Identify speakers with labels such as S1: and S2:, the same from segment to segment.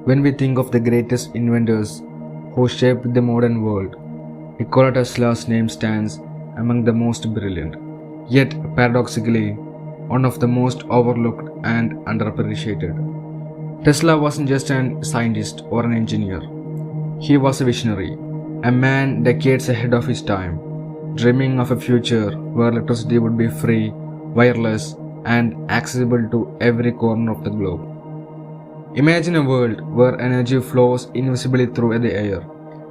S1: When we think of the greatest inventors who shaped the modern world, Nikola Tesla's name stands among the most brilliant, yet paradoxically, one of the most overlooked and underappreciated. Tesla wasn't just a scientist or an engineer. He was a visionary, a man decades ahead of his time, dreaming of a future where electricity would be free, wireless, and accessible to every corner of the globe. Imagine a world where energy flows invisibly through the air,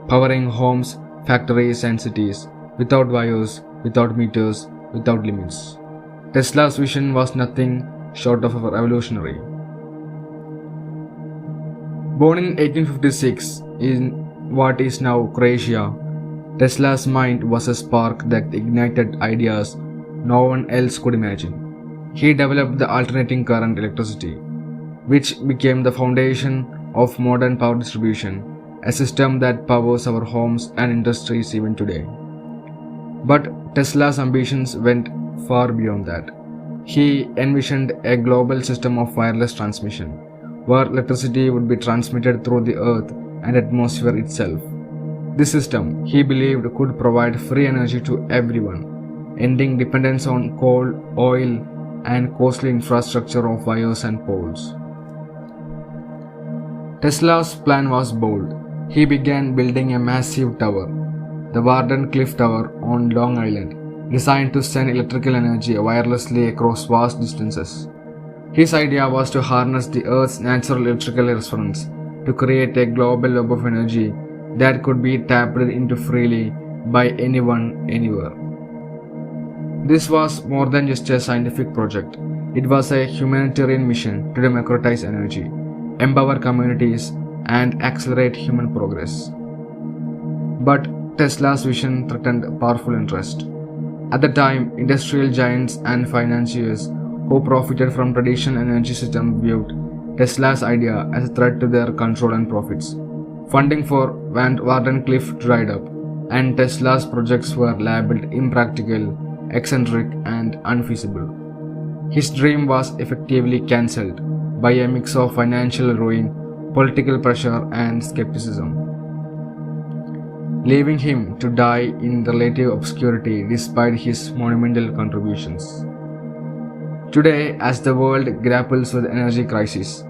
S1: powering homes, factories, and cities, without wires, without meters, without limits. Tesla's vision was nothing short of revolutionary. Born in 1856 in what is now Croatia, Tesla's mind was a spark that ignited ideas no one else could imagine. He developed the alternating current electricity, which became the foundation of modern power distribution, a system that powers our homes and industries even today. But Tesla's ambitions went far beyond that. He envisioned a global system of wireless transmission, where electricity would be transmitted through the earth and atmosphere itself. This system, he believed, could provide free energy to everyone, ending dependence on coal, oil, and costly infrastructure of wires and poles. Tesla's plan was bold. He began building a massive tower, the Wardenclyffe Tower on Long Island, designed to send electrical energy wirelessly across vast distances. His idea was to harness the Earth's natural electrical resonance to create a global web of energy that could be tapped into freely by anyone, anywhere. This was more than just a scientific project. It was a humanitarian mission to democratize energy, empower communities, and accelerate human progress. But Tesla's vision threatened powerful interest. At the time, industrial giants and financiers who profited from traditional energy systems viewed Tesla's idea as a threat to their control and profits. Funding for Wardenclyffe dried up, and Tesla's projects were labeled impractical, eccentric, and unfeasible. His dream was effectively cancelled by a mix of financial ruin, political pressure, and skepticism, leaving him to die in relative obscurity despite his monumental contributions. Today, as the world grapples with energy crisis,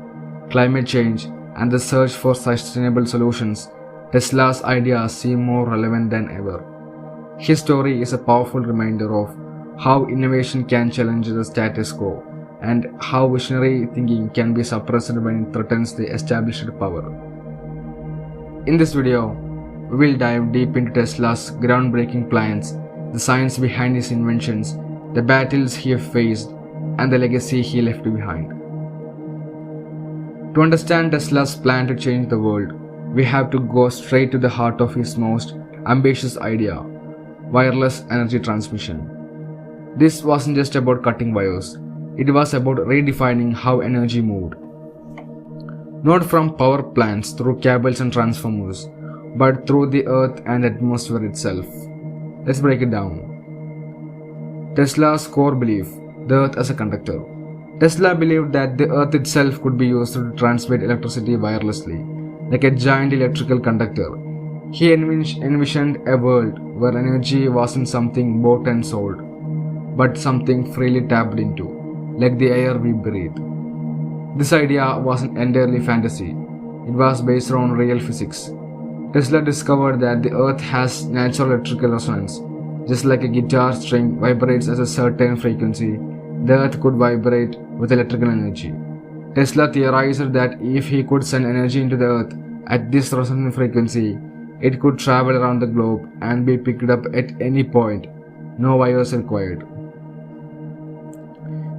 S1: climate change, and the search for sustainable solutions, Tesla's ideas seem more relevant than ever. His story is a powerful reminder of how innovation can challenge the status quo and how visionary thinking can be suppressed when it threatens the established power. In this video, we will dive deep into Tesla's groundbreaking plans, the science behind his inventions, the battles he faced, and the legacy he left behind. To understand Tesla's plan to change the world, we have to go straight to the heart of his most ambitious idea: wireless energy transmission. This wasn't just about cutting wires, it was about redefining how energy moved. Not from power plants through cables and transformers, but through the earth and atmosphere itself. Let's break it down. Tesla's core belief: the earth as a conductor. Tesla believed that the earth itself could be used to transmit electricity wirelessly, like a giant electrical conductor. He envisioned a world where energy wasn't something bought and sold, but something freely tapped into, like the air we breathe. This idea wasn't entirely fantasy, it was based on real physics. Tesla discovered that the earth has natural electrical resonance. Just like a guitar string vibrates at a certain frequency, the earth could vibrate with electrical energy. Tesla theorized that if he could send energy into the earth at this resonant frequency, it could travel around the globe and be picked up at any point, no wires required.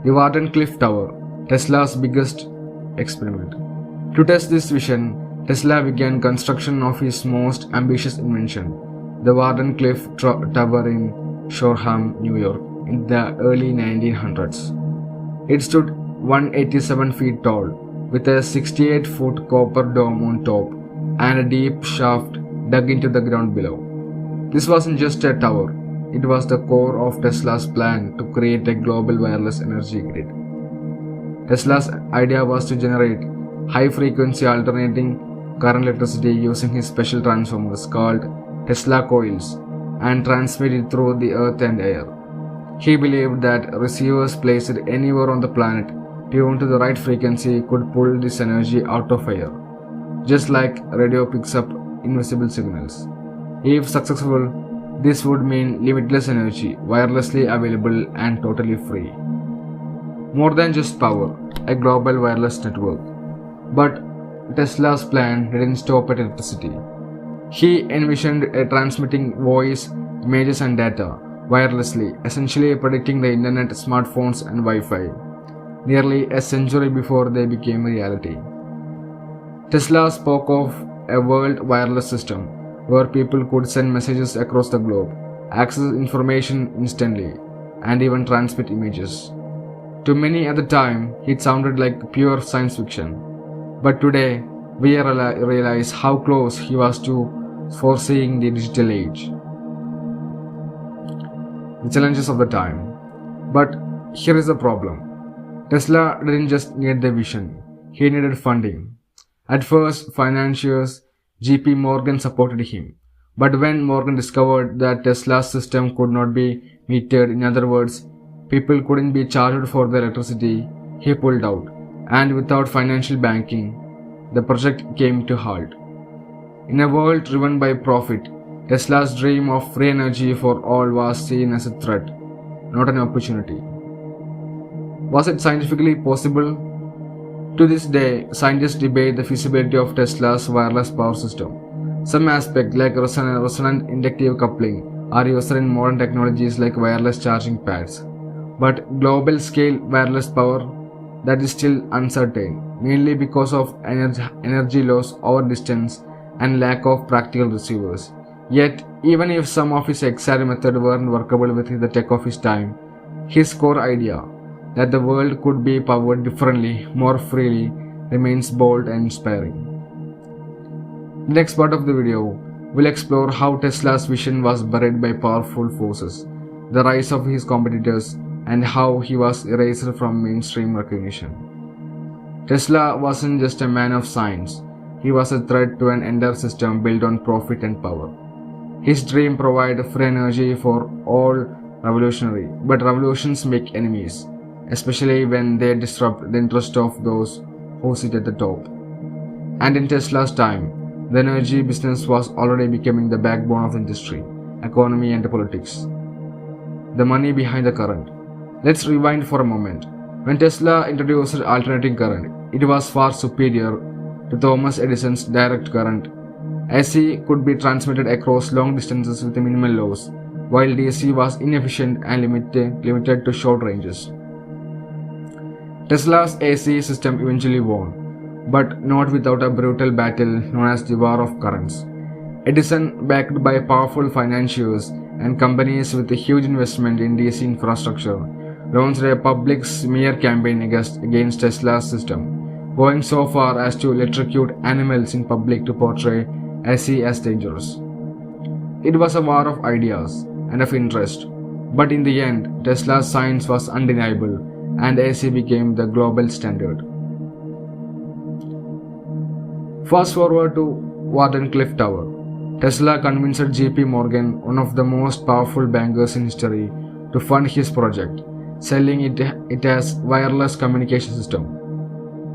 S1: The Wardenclyffe Tower, Tesla's biggest experiment. To test this vision, Tesla began construction of his most ambitious invention, the Wardenclyffe Tower in Shoreham, New York, in the early 1900s. It stood 187 feet tall, with a 68-foot copper dome on top and a deep shaft dug into the ground below. This wasn't just a tower, it was the core of Tesla's plan to create a global wireless energy grid. Tesla's idea was to generate high-frequency alternating current electricity using his special transformers called Tesla coils and transmit it through the earth and air. He believed that receivers placed anywhere on the planet tuned to the right frequency could pull this energy out of air, just like radio picks up invisible signals. If successful, this would mean limitless energy, wirelessly available and totally free. More than just power, a global wireless network. But Tesla's plan didn't stop at electricity. He envisioned a transmitting voice, images and data wirelessly, essentially predicting the internet, smartphones and Wi-Fi, nearly a century before they became reality. Tesla spoke of a world wireless system where people could send messages across the globe, access information instantly, and even transmit images. To many at the time, it sounded like pure science fiction. But today, we realize how close he was to foreseeing the digital age. The challenges of the time. But here is the problem. Tesla didn't just need the vision, he needed funding. At first, financiers JP Morgan supported him. But when Morgan discovered that Tesla's system could not be metered, in other words, people couldn't be charged for their electricity, he pulled out. And without financial backing, the project came to halt. In a world driven by profit, Tesla's dream of free energy for all was seen as a threat, not an opportunity. Was it scientifically possible? To this day, scientists debate the feasibility of Tesla's wireless power system. Some aspects like resonant inductive coupling are used in modern technologies like wireless charging pads. But global scale wireless power, that is still uncertain, mainly because of energy loss over distance and lack of practical receivers. Yet, even if some of his exact methods weren't workable with the tech of his time, his core idea that the world could be powered differently, more freely, remains bold and inspiring. The next part of the video will explore how Tesla's vision was buried by powerful forces, the rise of his competitors, and how he was erased from mainstream recognition. Tesla wasn't just a man of science, he was a threat to an entire system built on profit and power. His dream provided free energy for all revolutionary, but revolutions make enemies, especially when they disrupt the interest of those who sit at the top. And in Tesla's time, the energy business was already becoming the backbone of industry, economy and politics. The money behind the current. Let's rewind for a moment. When Tesla introduced alternating current, it was far superior to Thomas Edison's direct current. AC could be transmitted across long distances with minimal loss, while DC was inefficient and limited to short ranges. Tesla's AC system eventually won, but not without a brutal battle known as the War of Currents. Edison, backed by powerful financiers and companies with a huge investment in DC infrastructure, launched a public smear campaign against Tesla's system, going so far as to electrocute animals in public to portray AC as dangerous. It was a war of ideas and of interest, but in the end, Tesla's science was undeniable and AC became the global standard. Fast forward to Wardenclyffe Tower. Tesla convinced JP Morgan, one of the most powerful bankers in history, to fund his project, selling it as wireless communication system.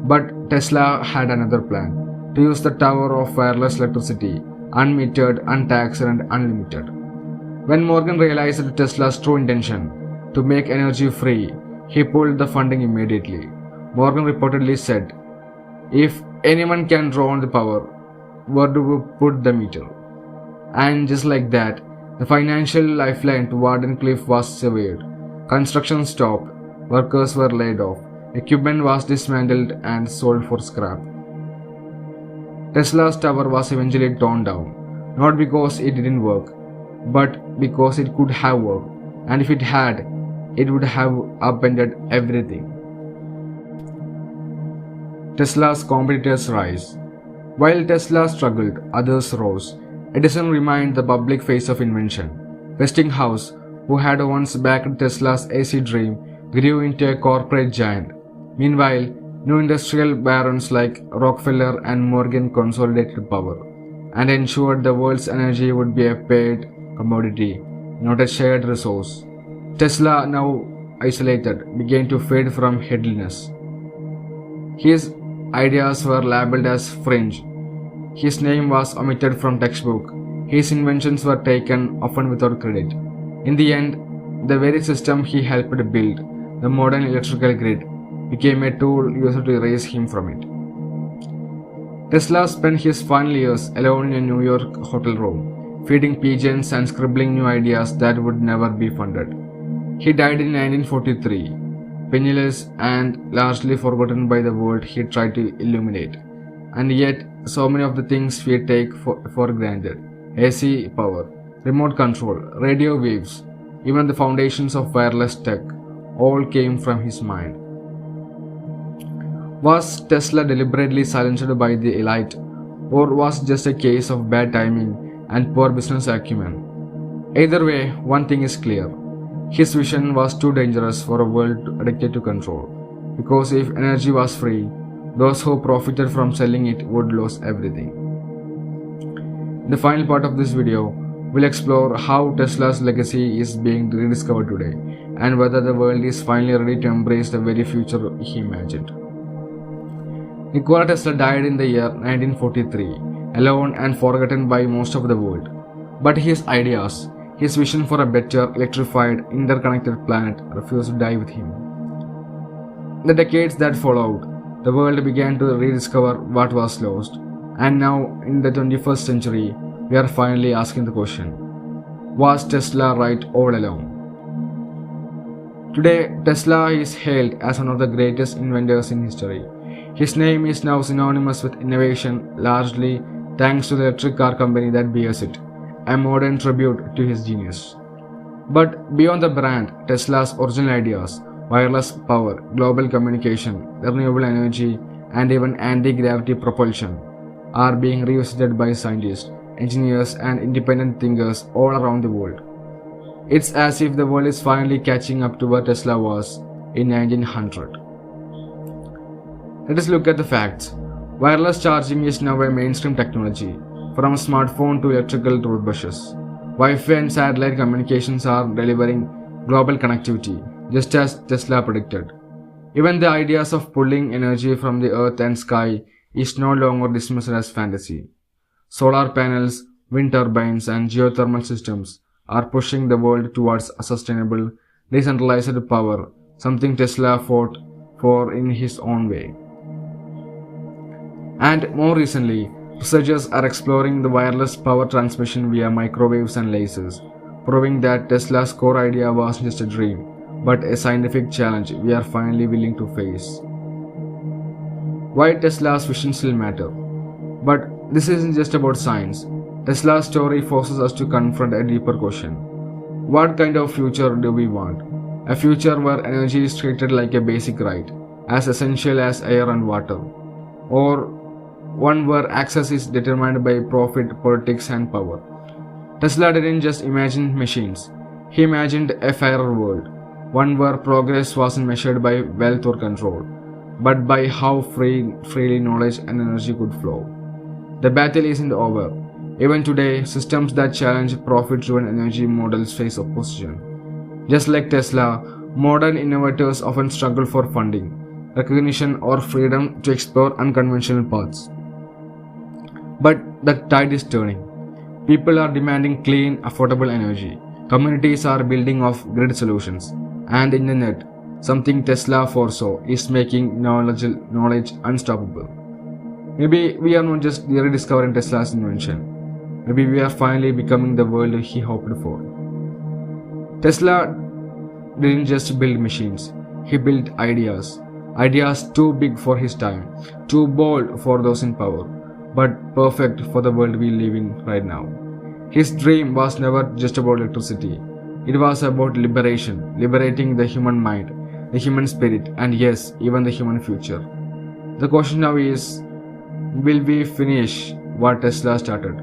S1: But Tesla had another plan, to use the tower of wireless electricity, unmetered, untaxed and unlimited. When Morgan realized Tesla's true intention, to make energy free, he pulled the funding immediately. Morgan reportedly said, "If anyone can draw on the power, where do we put the meter?" And just like that, the financial lifeline to Wardenclyffe was severed. Construction stopped, workers were laid off, equipment was dismantled and sold for scrap. Tesla's tower was eventually torn down, not because it didn't work, but because it could have worked, and if it had, it would have upended everything. Tesla's competitors rise. While Tesla struggled, others rose. Edison remained the public face of invention. Westinghouse, who had once backed Tesla's AC dream, grew into a corporate giant. Meanwhile, New industrial barons like Rockefeller and Morgan consolidated power and ensured the world's energy would be a paid commodity, not a shared resource. Tesla, now isolated, began to fade from headliness. His ideas were labeled as fringe. His name was omitted from textbook. His inventions were taken often without credit. In the end, the very system he helped build, the modern electrical grid, became a tool used to erase him from it. Tesla spent his final years alone in a New York hotel room, feeding pigeons and scribbling new ideas that would never be funded. He died in 1943, penniless and largely forgotten by the world he tried to illuminate. And yet, so many of the things we take for granted, AC power, remote control, radio waves, even the foundations of wireless tech, all came from his mind. Was Tesla deliberately silenced by the elite, or was it just a case of bad timing and poor business acumen? Either way, one thing is clear. His vision was too dangerous for a world addicted to control, because if energy was free, those who profited from selling it would lose everything. In the final part of this video, we'll explore how Tesla's legacy is being rediscovered today and whether the world is finally ready to embrace the very future he imagined. Nikola Tesla died in the year 1943, alone and forgotten by most of the world. But his ideas, his vision for a better, electrified, interconnected planet refused to die with him. In the decades that followed, the world began to rediscover what was lost, and now in the 21st century, we are finally asking the question, was Tesla right all along? Today, Tesla is hailed as one of the greatest inventors in history. His name is now synonymous with innovation, largely thanks to the electric car company that bears it, a modern tribute to his genius. But beyond the brand, Tesla's original ideas, wireless power, global communication, renewable energy, and even anti-gravity propulsion, are being revisited by scientists, engineers, and independent thinkers all around the world. It's as if the world is finally catching up to where Tesla was in 1900. Let us look at the facts. Wireless charging is now a mainstream technology, from smartphone to electrical toothbrushes. Wi-Fi and satellite communications are delivering global connectivity, just as Tesla predicted. Even the ideas of pulling energy from the earth and sky is no longer dismissed as fantasy. Solar panels, wind turbines, and geothermal systems are pushing the world towards a sustainable, decentralized power, something Tesla fought for in his own way. And more recently, researchers are exploring the wireless power transmission via microwaves and lasers, proving that Tesla's core idea wasn't just a dream, but a scientific challenge we are finally willing to face. Why Tesla's vision still matter? But this isn't just about science. Tesla's story forces us to confront a deeper question. What kind of future do we want? A future where energy is treated like a basic right, as essential as air and water, or one where access is determined by profit, politics, and power. Tesla didn't just imagine machines, he imagined a fairer world, one where progress wasn't measured by wealth or control, but by how freely knowledge and energy could flow. The battle isn't over. Even today, systems that challenge profit-driven energy models face opposition. Just like Tesla, modern innovators often struggle for funding, recognition, or freedom to explore unconventional paths. But the tide is turning. People are demanding clean, affordable energy. Communities are building off grid solutions. And the internet, something Tesla foresaw, is making knowledge unstoppable. Maybe we are not just rediscovering Tesla's invention. Maybe we are finally becoming the world he hoped for. Tesla didn't just build machines. He built ideas. Ideas too big for his time, too bold for those in power, but perfect for the world we live in right now. His dream was never just about electricity. It was about liberation, liberating the human mind, the human spirit, and yes, even the human future. The question now is, will we finish what Tesla started?